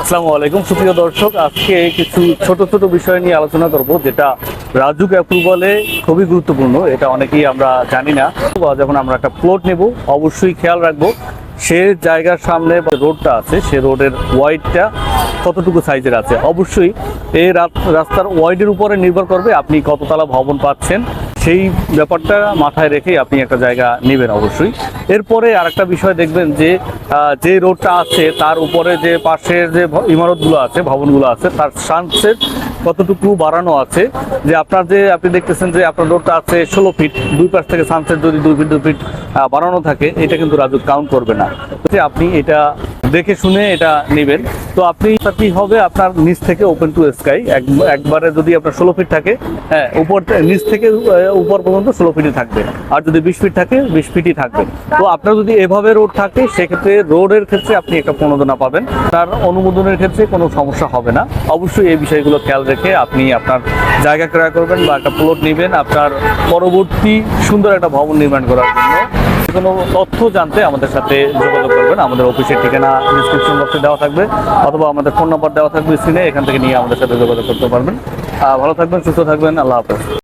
আসসালামু আলাইকুম সুপ্রিয় দর্শক, আজকে কিছু ছোট ছোট বিষয় নিয়ে আলোচনা করব যেটা রাজুক অ্যাপ্রুভালে খুবই গুরুত্বপূর্ণ। এটা অনেকেই আমরা জানি না। যখন আমরা একটা প্লট নেব অবশ্যই খেয়াল রাখবো সে জায়গার সামনে বা রোডটা আছে সে রোডের ওয়াইডটা কতটুকু সাইজের আছে। অবশ্যই এই রাস্তার ওয়াইডের উপরে নির্ভর করবে আপনি কততলা ভবন পাচ্ছেন, সেই ব্যাপারটা মাথায় রেখে আপনি একটা জায়গা নেবেন অবশ্যই। এরপরে আরেকটা বিষয় দেখবেন যে যে রোডটা আছে তার উপরে যে পাশের যে ইমারতগুলো আছে, ভবনগুলো আছে, তার সানসেট কতটুকু বাড়ানো আছে। যে আপনি দেখতেছেন যে আপনার রোডটা আছে 16 ফিট, দুই পাশ থেকে সানসেট যদি 2 ফিট বাড়ানো থাকে, এটা কিন্তু রাজুক কাউন্ট করবে না। আপনি এটা দেখে শুনে এটা নেবেন। তো আপনি কি হবে, আপনার নিচ থেকে ওপেন টু স্কাই একবারে যদি আপনার 16 ফিট থাকে, হ্যাঁ, নিচ থেকে উপর পর্যন্ত 16 ফিটই থাকবে। আর যদি 20 ফিট থাকে 20 ফিটই থাকবে। তো আপনার যদি এভাবে রোড থাকে সেক্ষেত্রে রোডের ক্ষেত্রে আপনি একটা প্রণোদনা পাবেন, তার অনুমোদনের ক্ষেত্রে কোনো সমস্যা হবে না। অবশ্যই এই বিষয়গুলো খেয়াল রেখে আপনি আপনার জায়গা ক্রয় করবেন বা একটা প্লট নেবেন আপনার পরবর্তী সুন্দর একটা ভবন নির্মাণ করার জন্য। কোনো তথ্য জানতে আমাদের সাথে যোগাযোগ করবেন। আমাদের অফিসের ঠিকানা ডিসক্রিপশন বক্সে দেওয়া থাকবে অথবা আমাদের ফোন নাম্বার দেওয়া থাকবে স্ক্রিনে, এখান থেকে নিয়ে আমাদের সাথে যোগাযোগ করতে পারবেন। ভালো থাকবেন, সুস্থ থাকবেন, আল্লাহ হাফেজ।